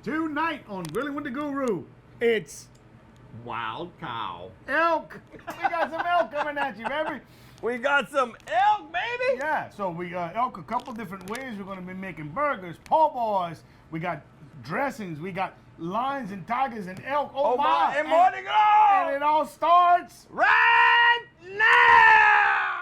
Tonight on Grilling with the Guru, it's Wild cow. elk. We got some elk coming at you, baby. We got some elk, baby. Yeah, so we got elk a couple different ways. We're going to be making burgers, po' boys. We got dressings. We got lions and tigers and elk. Oh my! And more to go. And it all starts right now.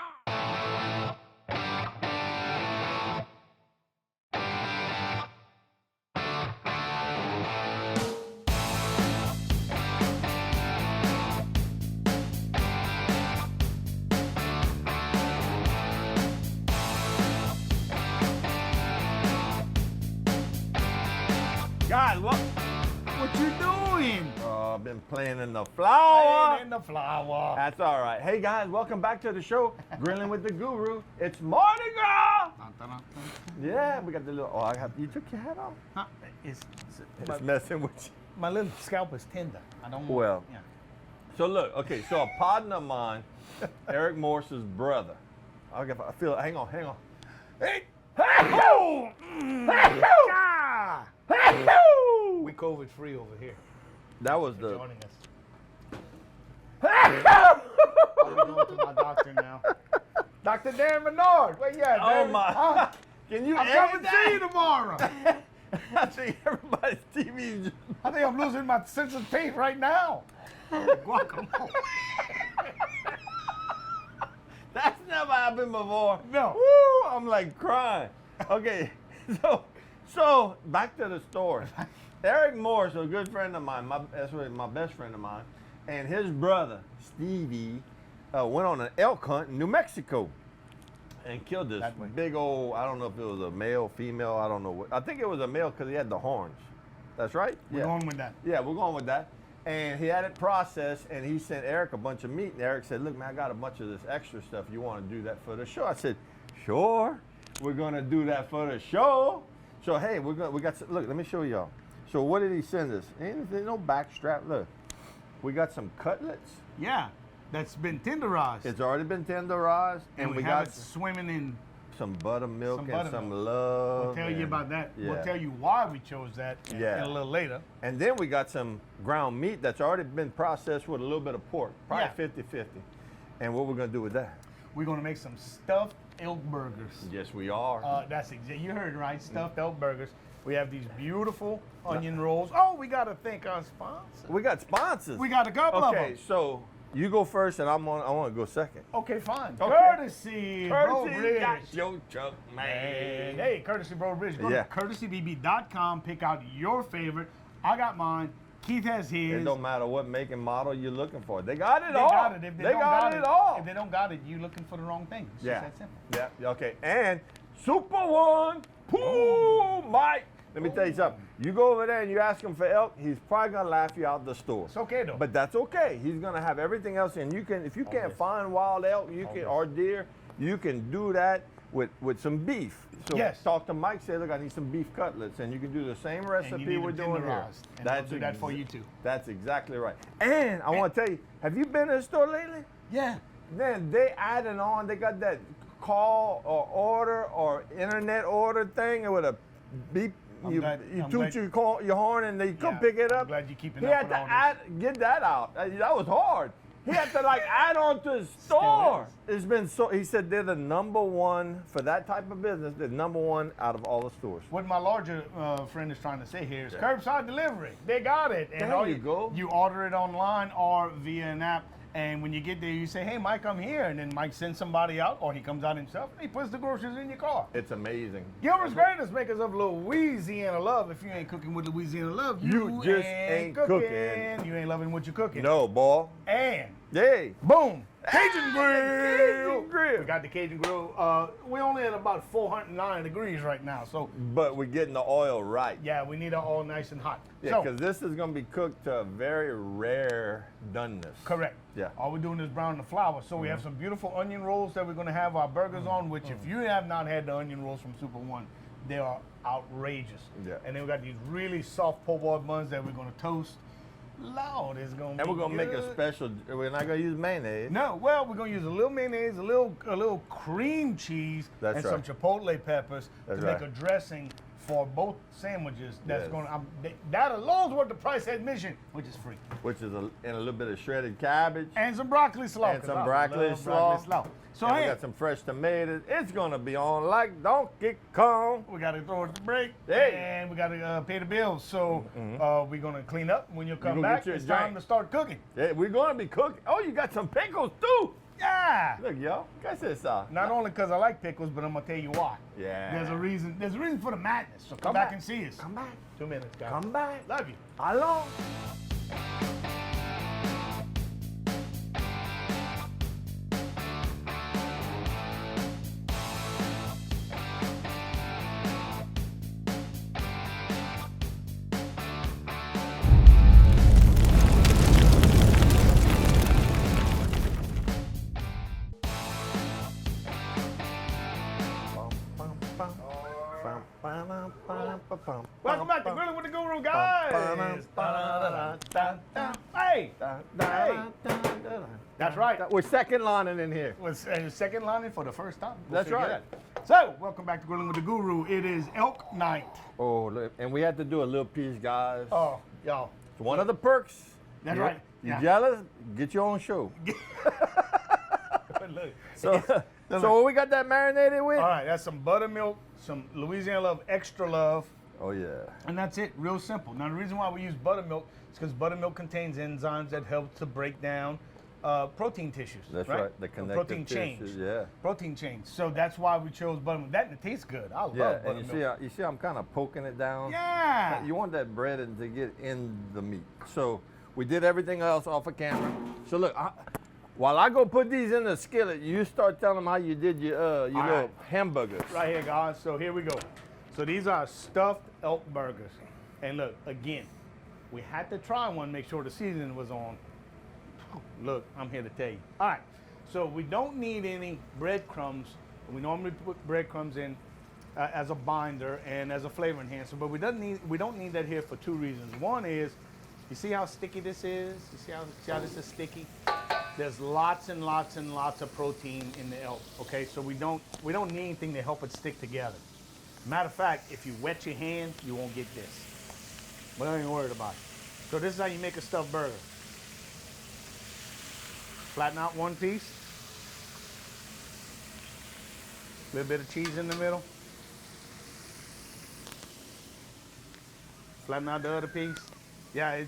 Guys, what you doing? I've been playing in the flower. Playing in the flower. That's all right. Hey guys, welcome back to the show, Grilling with the Guru. It's Mardi Gras. Yeah, we got the little. Oh, you took your hat off. Huh? It's Messing with you. my little scalp is tender. I don't. Well. Yeah. So look, okay. So a partner of mine, Eric Morse's brother. I feel. Hang on. Hey. Hey. We COVID free over here. That was For the. joining us. I'm going to my doctor now. Dr. Dan Menard. Where you at, Oh baby? my. Huh? Can you I'm edit coming to see you that? tomorrow. I think everybody's TV. I think I'm losing my sense of taste right now. Guacamole. That's never happened before. No. Woo, I'm like crying. Okay, so back to the story. Eric Morse, a good friend of mine, that's my best friend of mine, and his brother, Stevie, went on an elk hunt in New Mexico and killed this big old, I don't know if it was a male, female, I don't know what. I think it was a male because he had the horns. That's right? We're going with that. Yeah, we're going with that. And he had it processed, and he sent Eric a bunch of meat. And Eric said, look, man, I got a bunch of this extra stuff. You want to do that for the show? I said, sure. We're going to do that for the show. So, hey, we got some, look, let me show y'all. So what did he send us? There's no backstrap. Look, we got some cutlets. Yeah, that's been tenderized. It's already been tenderized. And we got have it swimming in. some buttermilk and buttermilk. some love. We'll tell you about that. Yeah. We'll tell you why we chose that in a little later. And then we got some ground meat that's already been processed with a little bit of pork, probably 50-50. And what we're going to do with that? We're going to make some stuffed elk burgers. Yes, we are. That's exactly, you heard right, stuffed elk burgers. We have these beautiful onion rolls. Oh, we got to thank our sponsor. We got sponsors. We got a couple of them. Okay, so you go first and I want to go second. Okay, fine. Okay. Courtesy Bro Bridge. Got your truck, man. Hey, Courtesy Bro Bridge. Go to courtesybb.com, pick out your favorite. I got mine. Keith has his. It don't matter what make and model you're looking for. They got it They all. got it. If they don't got it all. If they don't got it, you looking for the wrong thing. It's just that simple. Yeah, okay. And Super One, Mike. Let me tell you something. You go over there and you ask him for elk, he's probably gonna laugh you out the store. It's okay though. But that's okay. He's gonna have everything else, and you can, if you can't find wild elk, you can or deer, you can do that with some beef. So talk to Mike. Say, look, I need some beef cutlets, and you can do the same recipe we're doing here. And I'll do that for you too. That's exactly right. And I want to tell you, have you been to the store lately? Yeah. Then they added on. They got that call or order or internet order thing with a beep. You toot your horn and they come pick it up. I'm glad you're keeping He up had with to all this. get that out. That was hard. He had to add on to his store. It's been so. He said they're the #1 for that type of business. They're #1 out of all the stores. What my larger friend is trying to say here is curbside delivery. They got it. And there you go. You order it online or via an app. And when you get there, you say, hey, Mike, I'm here. And then Mike sends somebody out, or he comes out himself, and he puts the groceries in your car. It's amazing. Gilbert's Greatest makers of Louisiana love. If you ain't cooking with Louisiana love, you just ain't cooking. You ain't loving what you're cooking. No, boy. And boom. Cajun Grill. Cajun Grill. We got the Cajun Grill. We're only at about 409 degrees right now. So, but we're getting the oil right. Yeah, we need it all nice and hot. Yeah, because this is going to be cooked to a very rare doneness. Correct. Yeah. All we're doing is browning the flour. So we have some beautiful onion rolls that we're going to have our burgers on, which if you have not had the onion rolls from Super One, they are outrageous. Yeah. And then we got these really soft po' boy buns that we're going to toast. Lord, it's gonna be And we're gonna make good. a special. We're not gonna use mayonnaise. No, well, we're gonna use a little mayonnaise, a little cream cheese, That's and right. some chipotle peppers That's to right. make a dressing for both sandwiches. That's Yes. going to that alone's worth the price of admission, which is free. Which is and a little bit of shredded cabbage. And some broccoli slaw. And 'cause some I broccoli love slaw. So And we hey, got some fresh tomatoes. It's gonna be on like Donkey Kong. we got to throw it to break, Hey. and we got to pay the bills. So we're going to clean up. When you come gonna back, get you a it's time drink. to start cooking. Yeah, we're gonna be cooking. Oh, you got some pickles too. Yeah. Look, yo, guess this. Not only because I like pickles, but I'm going to tell you why. Yeah. There's a reason. There's a reason for the madness. So come back and see us. Come back. 2 minutes, guys. Come back. Love you. Hello. Welcome back to Grillin with the Guru, guys. Hey, that's right. We're second lining in here. Was second lining for the first time. That's figure right. that. So, welcome back to Grillin with the Guru. It is elk night. Oh, look, and we had to do a little piece, guys. Oh, y'all. It's one of the perks. That's You- right. You Yeah. jealous? Get your own show. Look. So, so what we got that marinated with? All right, that's some buttermilk, some Louisiana Love Extra Love, Oh yeah. and that's it. Real simple. Now, the reason why we use buttermilk is because buttermilk contains enzymes that help to break down protein tissues. That's right. The connective protein tissues, chains. yeah. Protein chains. So that's why we chose buttermilk. That and it tastes good. I love Yeah, buttermilk. and you see, I'm kind of poking it down. Yeah. You want that bread to get in the meat. So we did everything else off of camera. So look, while I go put these in the skillet, you start telling them how you did your little right. hamburgers. Right here, guys. So here we go. So these are stuffed elk burgers. And look, again, we had to try one, make sure the seasoning was on. Look, I'm here to tell you. All right. So we don't need any breadcrumbs. We normally put breadcrumbs in as a binder and as a flavor enhancer, but we don't need that here for two reasons. One is, you see how sticky this is? You see how this is sticky? There's lots and lots and lots of protein in the elk. Okay, so we don't need anything to help it stick together. Matter of fact, if you wet your hand, you won't get this. But I ain't worried about it. So this is how you make a stuffed burger. Flatten out one piece. A little bit of cheese in the middle. Flatten out the other piece. Yeah,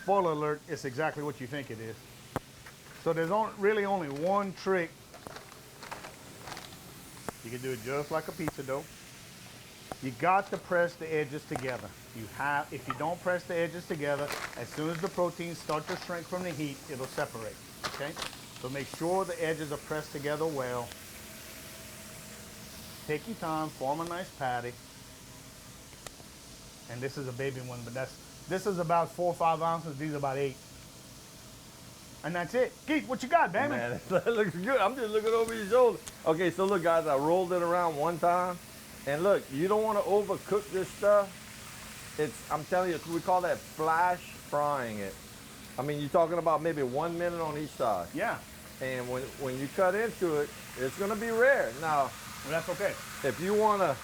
spoiler alert, it's exactly what you think it is. So there's really only one trick. You can do it just like a pizza dough. You got to press the edges together. If you don't press the edges together, as soon as the proteins start to shrink from the heat, it'll separate, okay? So make sure the edges are pressed together well. Take your time, form a nice patty. And this is a baby one, but this is about 4 or 5 ounces. These are about 8. And that's it. Keith, what you got, baby? Man, that looks good. I'm just looking over your shoulder. Okay, so look, guys, I rolled it around one time. And look, you don't want to overcook this stuff. I'm telling you, we call that flash frying it. I mean, you're talking about maybe 1 minute on each side. Yeah. And when you cut into it, it's going to be rare. Now, Well, that's okay. if you want to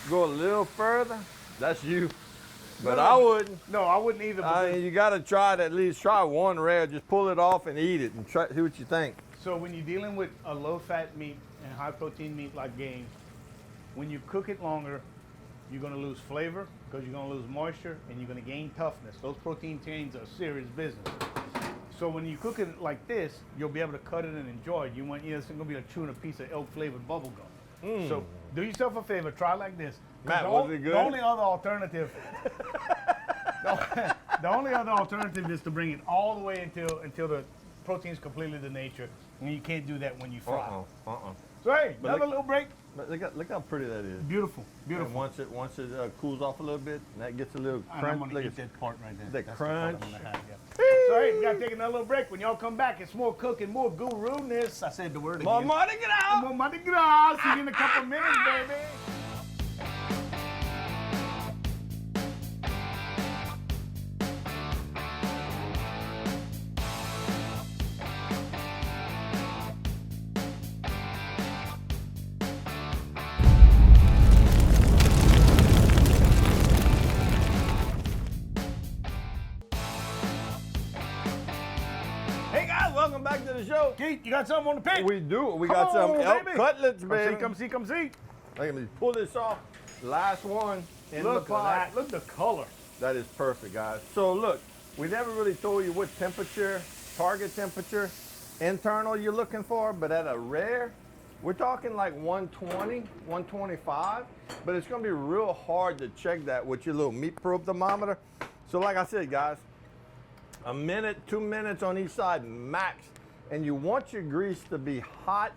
go a little further, that's you. But No, I wouldn't. No, I wouldn't either. I mean, you got to try it, at least try one rare. Just pull it off and eat it and see what you think. So when you're dealing with a low-fat meat and high-protein meat like game, when you cook it longer, you're going to lose flavor because you're going to lose moisture and you're going to gain toughness. Those protein chains are serious business. So when you cook it like this, you'll be able to cut it and enjoy it. It's going to be like chewing a piece of elk-flavored bubble gum. So do yourself a favor, try like this. 'Cause Matt, was it good? The only other alternative, the only other alternative is to bring it all the way until the protein's completely denatured, and you can't do that when you fry. So hey, But another look- little break. But look how pretty that is. Beautiful, And beautiful. once it cools off a little bit, and that gets a little And I'm crunch. gonna Look eat at that part right there. the That's part I'm crunch. gonna have, yeah. So hey, we gotta take another little break. When y'all come back, it's more cooking, more guru-ness. I said the word more again. money, get out. More Mardi Gras. See you in a couple minutes, baby. welcome back to the show. Keith, you got something on the pit? We do. We Come got some on, elk baby. cutlets, baby. Come see, come see. Let me pull this off. Last one in the Look at pot. that. Look at the color. That is perfect, guys. So look, we never really told you what temperature, target temperature, internal you're looking for, but at a rare, we're talking like 120, 125, but it's gonna be real hard to check that with your little meat probe thermometer. So like I said, guys, a minute, 2 minutes on each side max, and you want your grease to be hot,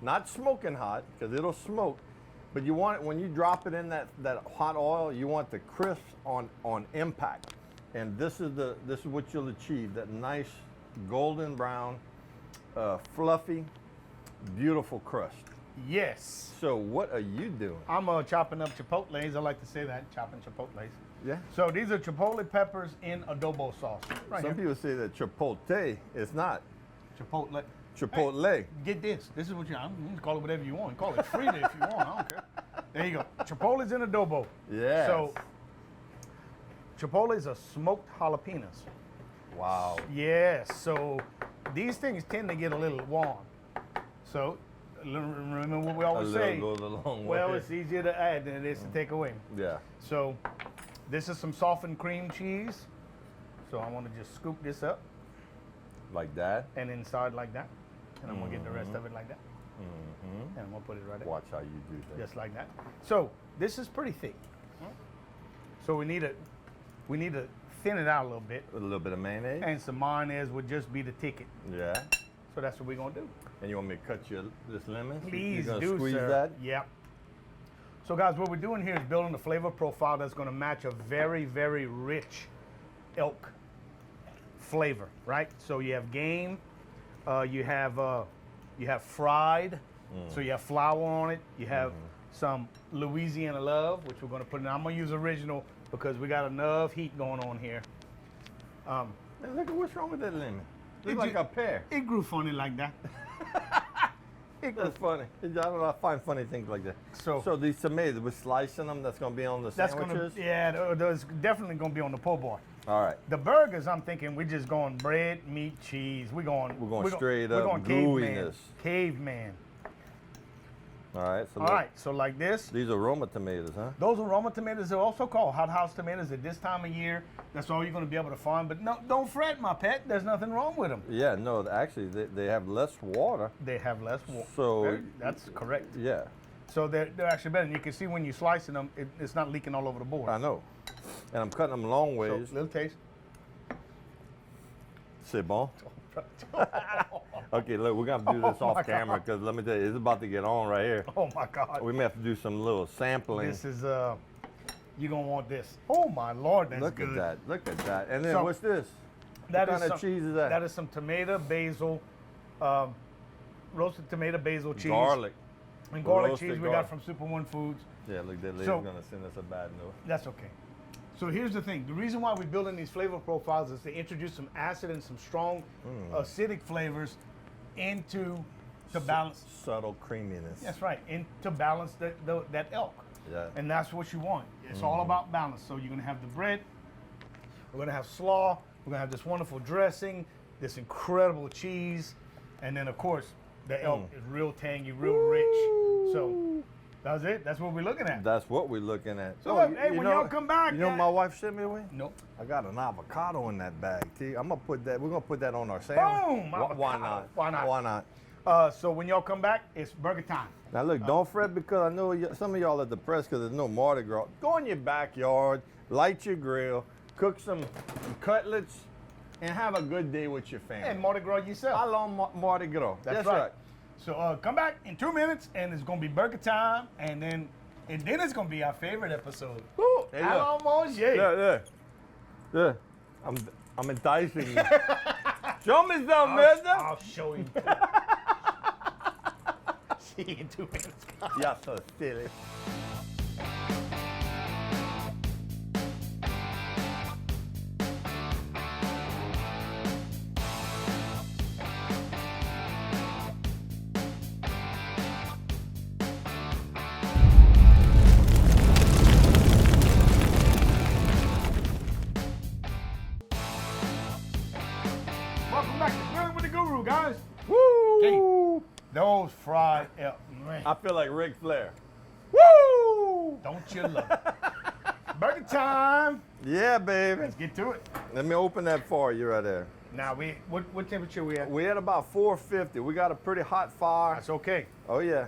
not smoking hot, because it'll smoke, but you want it, when you drop it in that hot oil, you want the crisp on impact. And this is what you'll achieve, that nice golden brown, fluffy, beautiful crust. Yes. So what are you doing? I'm chopping up chipotles. I like to say that, chopping chipotles. Yeah. So these are chipotle peppers in adobo sauce. Right Some here. people say that chipotle is not Chipotle. chipotle. Hey, get this. This is what you can call it whatever you want. Call it Frida if you want. I don't care. There you go. Chipotle's in adobo. Yeah. So chipotles are smoked jalapenos. Wow. Yes. So these things tend to get a little warm. So remember what we always say. Goes a long Well, way. it's easier to add than it is to take away. Yeah. So this is some softened cream cheese. So I want to just scoop this up Like that. and inside like that. And I'm going to get the rest of it like that. Mm-hmm. And I'm going to put it right there. Watch how you do that. Just like that. So this is pretty thick. So we need to thin it out a little bit. With a little bit of mayonnaise. And some mayonnaise would just be the ticket. Yeah. So that's what we're going to do. And you want me to cut this lemon? Please You're gonna do, squeeze sir. that? Yep. So guys, what we're doing here is building a flavor profile that's going to match a very, very rich elk flavor, right? So you have game, you have fried, so you have flour on it. You have some Louisiana love, which we're going to put in. I'm going to use original because we got enough heat going on here. Hey, look at what's wrong with that lemon. Looks It like ju- a pear. It grew funny like that. That's funny. I don't know. I find funny things like that. So these tomatoes, we're slicing them. That's going to be on the that's going sandwiches. to, yeah, there's definitely going to be on the po' boy. All right. The burgers, I'm thinking we're just going bread, meat, cheese. We're going straight we're up going caveman. gooiness. Caveman. All right. So All look, right, so like this. these are Roma tomatoes, huh? Those aroma tomatoes are also called hothouse tomatoes at this time of year. That's all you're going to be able to find. But no, don't fret, my pet. There's nothing wrong with them. Yeah. No. Actually, they have less water. They have less water. So That's correct. yeah. So they're actually better. And you can see when you're slicing them, it's not leaking all over the board. I know. And I'm cutting them long So, ways. little taste. C'est bon. Okay, look, we're gonna do this Oh, my off camera because let me tell you, it's about to get on right here. Oh my God. We may have to do some little sampling. This is you're gonna want this. Oh my Lord, that's Look good. at that. Look at that. And then So, what's this? That What is kind of some- cheese is that? That is some tomato, basil, roasted tomato, basil cheese. Garlic. And garlic roasted cheese we garlic. got from Super One Foods. Yeah, look, that lady's So- gonna send us a bad note. That's okay. So here's the thing. The reason why we're building these flavor profiles is to introduce some acid and some strong acidic flavors into to balance. Subtle creaminess. That's right. And to balance that elk. Yeah. And that's what you want. It's all about balance. So you're gonna have the bread. We're gonna have slaw. We're gonna have this wonderful dressing, this incredible cheese, and then of course the elk is real tangy, real rich. So that's it. That's what we're looking at. That's what we're looking at. So look, hey, when y'all come back, you know what my wife sent me away? Nope. I got an avocado in that bag, T. I'm gonna put that. We're gonna put that on our sandwich. Boom! Why Avocado. not? Why not? Why not? So when y'all come back, it's burger time. Now look, don't fret because I know some of y'all are depressed because there's no Mardi Gras. Go in your backyard, light your grill, cook some cutlets, and have a good day with your family. And Mardi Gras yourself. I love Mardi Gras. That's right. So come back in 2 minutes, and it's gonna be burger time, and then it's gonna be our favorite episode. Woo! Hey, How look. long, yeah. Look. Look. I'm enticing you. Show me something, mister. I'll show you. See you in 2 minutes. You're so silly. Welcome back to Grillin with the Guru. guys, Woo! those fried elk, man. I feel like Ric Flair. Woo! Don't you love it? Burger time. Yeah, baby. Let's get to it. Let me open that for you right there. Now, what temperature we at? We at about 450. We got a pretty hot fire. That's okay. Oh, yeah.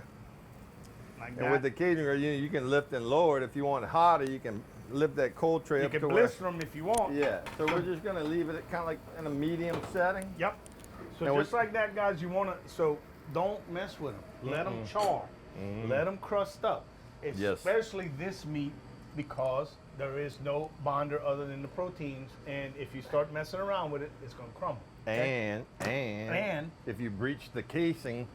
Like And with that. the Cajun grill, you can lift and lower it. If you want it hotter, you can lift that cold tray You up can to where. blister them if you want. Yeah. So we're just gonna leave it kind of like in a medium setting. Yep. So And just like that, guys, you want to, so don't mess with them. Let them char. Let them crust up. Yes. Especially this meat, because there is no bonder other than the proteins. And if you start messing around with it, it's going to crumble. Okay? And if you breach the casing,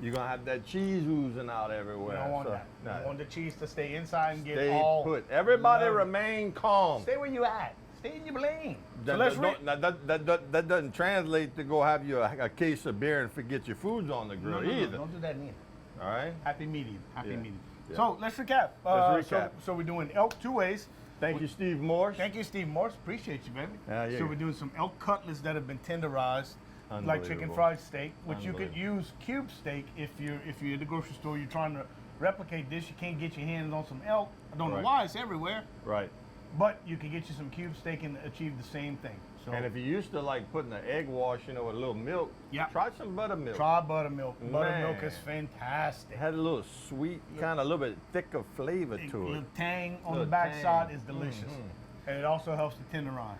you're gonna have that cheese oozing out We everywhere. don't want So, that. no. We want the cheese to stay inside and get Stay all put. Everybody lovely. remain calm. Stay where you at. Stay in your lane. So That, let's that, don't- that doesn't translate to go have you a case of beer and forget your foods on the grill no, either. don't do that neither. All right. Happy medium. Happy Yeah. medium. Yeah. So let's recap. Let's recap. So we're doing elk 2 ways. Thank you, Steve Morse. Thank you, Steve Morse. Appreciate you, baby. Yeah, yeah. So we're doing some elk cutlets that have been tenderized, like chicken Unbelievable. fried steak, which you could Unbelievable. use cube steak if you're at the grocery store. You're trying to replicate this. You can't get your hands on some elk. I don't know Right. why it's everywhere, Right. but you can get you some cube steak and achieve the same thing. So And if you used to like putting an egg wash, with a little milk, Yeah. try some buttermilk. try buttermilk. Buttermilk Man. is fantastic. It had a little sweet, kind of a little bit thicker flavor A to little it. tang on the Little backside tang. is delicious, Mhm. and it also helps to tenderize.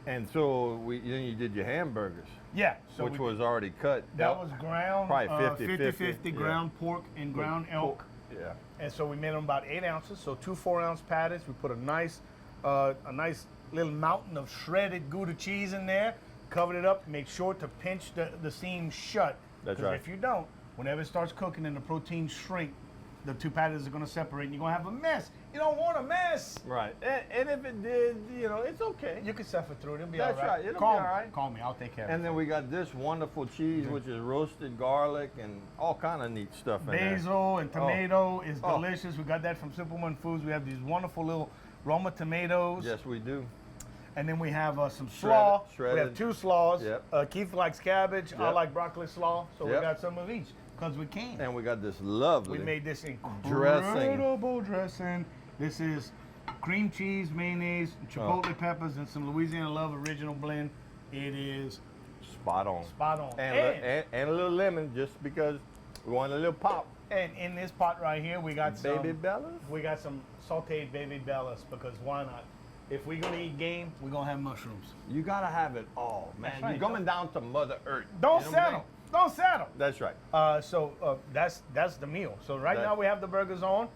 And so then you did your hamburgers, Yeah. So which we- was already cut. that was ground Probably 50-50 50-50, yeah. ground pork and ground elk. Yeah. And so we made them about 8 ounces, so 2 4-ounce patties. We put a nice little mountain of shredded Gouda cheese in there, covered it up, make sure to pinch the seam shut. That's 'Cause right. if you don't, whenever it starts cooking and the proteins shrink, the 2 patties are gonna separate and you're gonna have a mess. You don't want a mess. Right. And if it did, it's okay. You can suffer through it, it'll be That's all right. right, it'll Call be me. all right. Call me, I'll take care of And it. then we got this wonderful cheese, which is roasted garlic and all kind of neat stuff in there. Basil and tomato is Oh. delicious. We got that from Simple One Foods. We have these wonderful little Roma tomatoes. Yes, we do. And then we have some slaw. We shredded. have 2 slaws. Yep. Keith likes cabbage. I Yep. like broccoli slaw. So we Yep. got some of each because we can. And we got this lovely. We made this dressing. incredible dressing. This is cream cheese, mayonnaise, chipotle peppers, and some Louisiana Love original blend. It is spot on. spot on. And a little lemon, just because we want a little pop. And in this pot right here, we got Baby some. Bellas. We got some sautéed baby bellas because why not? If we're gonna eat game, we're gonna have mushrooms. You gotta have it all, man. That's right. You're coming down to Mother Earth. Don't You know what I'm settle. Don't settle. saying? That's right. So that's the meal. So right That- now we have the burgers on.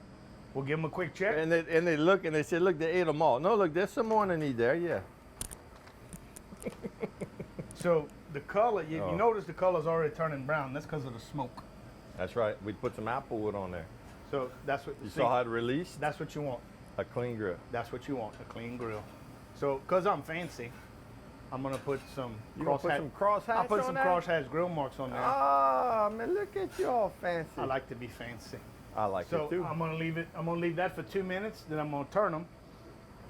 We'll give them a quick check. And they look and they say, look, they ate them all. No, look, there's some more underneath there. Yeah. So the color, you Oh. notice the color's already turning brown. That's because of the smoke. That's right. We put some apple wood on there. So that's what You saw how it released? That's what you want. A clean grill. That's what you want. A clean grill. So because I'm fancy, I'm gonna put some You gonna put some crosshatch I'll put on some there? crosshatch grill marks on there. Ah, man, look at you all fancy. I like to be fancy. I like So it too. I'm gonna leave it. I'm gonna leave that for 2 minutes. Then I'm gonna turn them,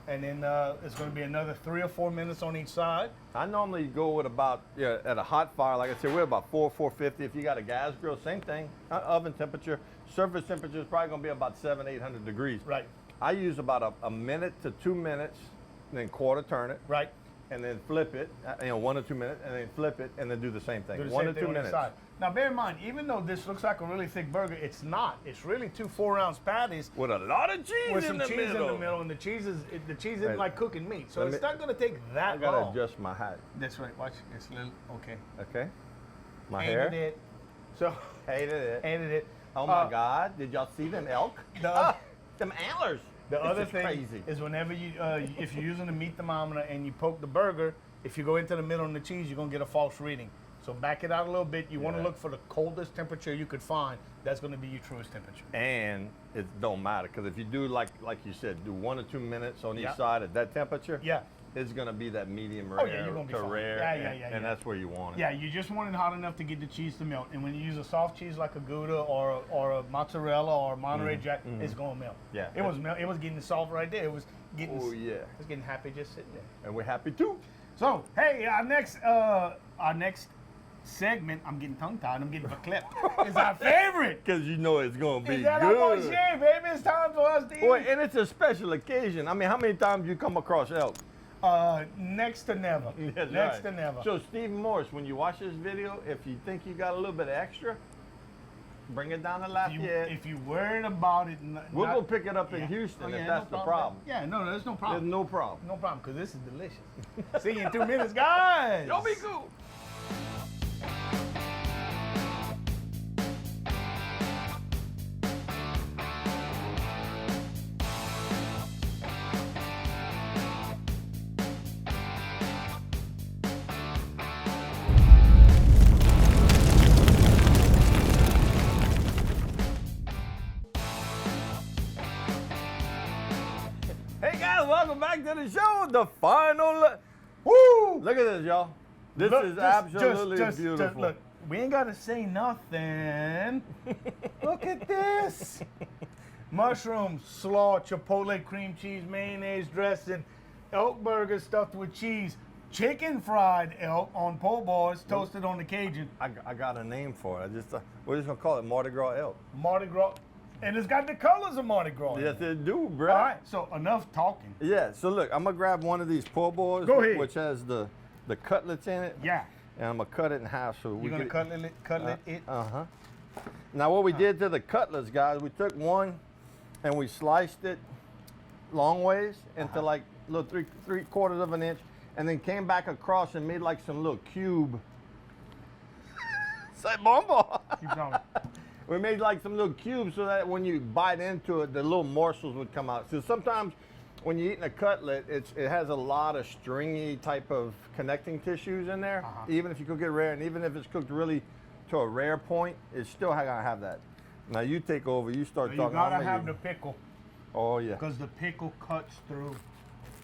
and then it's gonna be another 3 or 4 minutes on each side. I normally go with about, at a hot fire, like I said, we're about 450. If you got a gas grill, same thing. Oven temperature. Surface temperature is probably gonna be about 700-800 degrees. Right. I use about a minute to 2 minutes, then quarter turn it, Right. and then flip it, 1 or 2 minutes, and then flip it, and then do the same thing. Do the 1 same to thing 2 on each minutes. side. Now bear in mind, even though this looks like a really thick burger, it's not. It's really 2 4-ounce patties With a lot of cheese with in some the cheese middle. in the middle, and the cheese isn't Right. like cooking meat, so Let it's me- not gonna take I that gotta long. adjust my hat. That's right. Watch. It's a little okay. Okay. My Hated hair. it. So Hated it. hated it. Oh my God! Did y'all see them elk? Them antlers. The This other is thing crazy. is whenever you, if you're using a meat thermometer and you poke the burger, if you go into the middle on the cheese, you're gonna get a false reading. So back it out a little bit. You want to Yeah. look for the coldest temperature you could find. That's gonna be your truest temperature. And it don't matter because if you do like you said, do 1 or 2 minutes on each Yeah. side at that temperature, Yeah. it's gonna be that medium Oh, rare yeah, you're gonna be to fine. rare, Yeah, and, yeah, and yeah. that's where you want it. Yeah, you just want it hot enough to get the cheese to melt. And when you use a soft cheese like a Gouda or a mozzarella or a Monterey Jack, it's gonna melt. Yeah. It was It was getting soft right there. It was getting. Oh yeah, It was getting happy just sitting there. and we're happy too. So hey, our next segment, I'm getting tongue-tied, I'm getting verklempt, is our favorite. Because you know it's going to be Is that our boy good. Shay, baby? It's time for us to eat. Boy, and it's a special occasion. I mean, how many times you come across elk? Next to never. That's Next right. to never. So, Steve Morris, when you watch this video, if you think you got a little bit of extra, bring it down to Lafayette. If you worried about it, We'll go pick it up in Yeah. Houston Oh, yeah, if no that's the problem. Yeah, no, there's no There's problem. no problem. No problem, because this is delicious. See you in 2 minutes, guys. Y'all be cool. Hey guys, welcome back to the show. The final. Woo! Look at this, y'all. This Look, is just- absolutely just beautiful. look, we ain't got to say nothing. Look at this. Mushroom, slaw, chipotle, cream cheese, mayonnaise dressing, elk burger stuffed with cheese, chicken fried elk on po' boys, toasted on the Cajun, I got a name for it. We're just gonna call it Mardi Gras elk. Mardi Gras, and it's got the colors of Mardi Gras. Yes, it do, bro. All right, so enough talking. Yeah. So look, I'm gonna grab one of these po' boys, Go ahead. which has the cutlets in it. Yeah, And I'm gonna cut it in half so we you're gonna cutlet it. Uh-huh. Now what we did to the cutlets, guys, we took one and we sliced it long ways into like little three quarters of an inch, and then came back across and made like some little cube. Say bombo. Keep going. We made like some little cubes so that when you bite into it, the little morsels would come out. So sometimes when you're eating a cutlet, it has a lot of stringy type of connecting tissues in there. Even if you cook it rare, and even if it's cooked really to a rare point, it's still gonna have that. Now you take over. You start You talking. gotta I'm have gonna the eat. pickle, Oh yeah. because the pickle cuts through.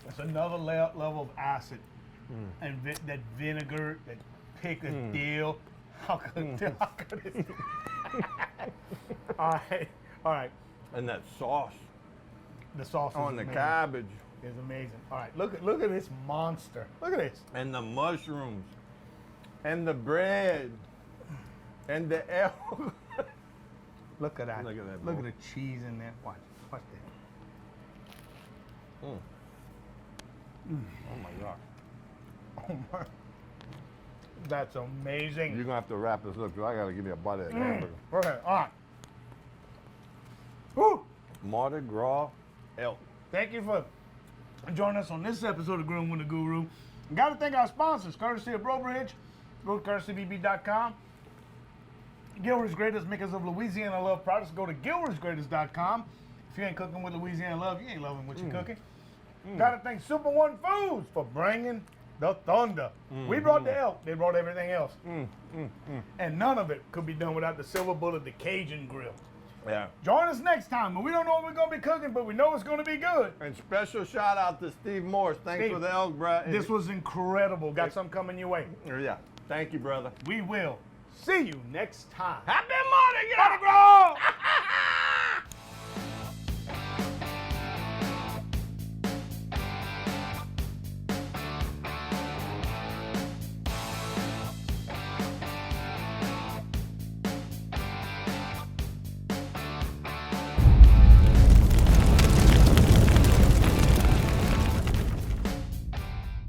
It's another level of acid, and that vinegar, that pickle dill. How could how could it? All right. And that sauce The sauce on is the amazing. cabbage Is amazing. All right, look at this monster. Look at this. and the mushrooms and the bread and the elk. Look at that. Look at that, Look boy. at the cheese in there. Watch that. Oh my God. Oh my. That's amazing. You're gonna have to wrap this up, 'cause I gotta give me a bite of that hamburger. Okay, all right. Woo! Mardi Gras elk. Thank you for joining us on this episode of Grillin with the Guru. We got to thank our sponsors, courtesy of Brobridge. Go to courtesybb.com. Gilroy's Greatest Makers of Louisiana Love Products. Go to gilroysgreatest.com. If you ain't cooking with Louisiana Love, you ain't loving what you're cooking. Got to thank Super One Foods for bringing the thunder. We brought the elk. They brought everything else. And none of it could be done without the silver bullet, the Cajun grill. Yeah. Join us next time. We don't know what we're going to be cooking, but we know it's going to be good. And special shout out to Steve Morris. Thanks Steve, for the elk, bro. This was incredible. Got something coming your way. Yeah. Thank you, brother. We will see you next time. Happy Mardi Gras! Mardi Gras!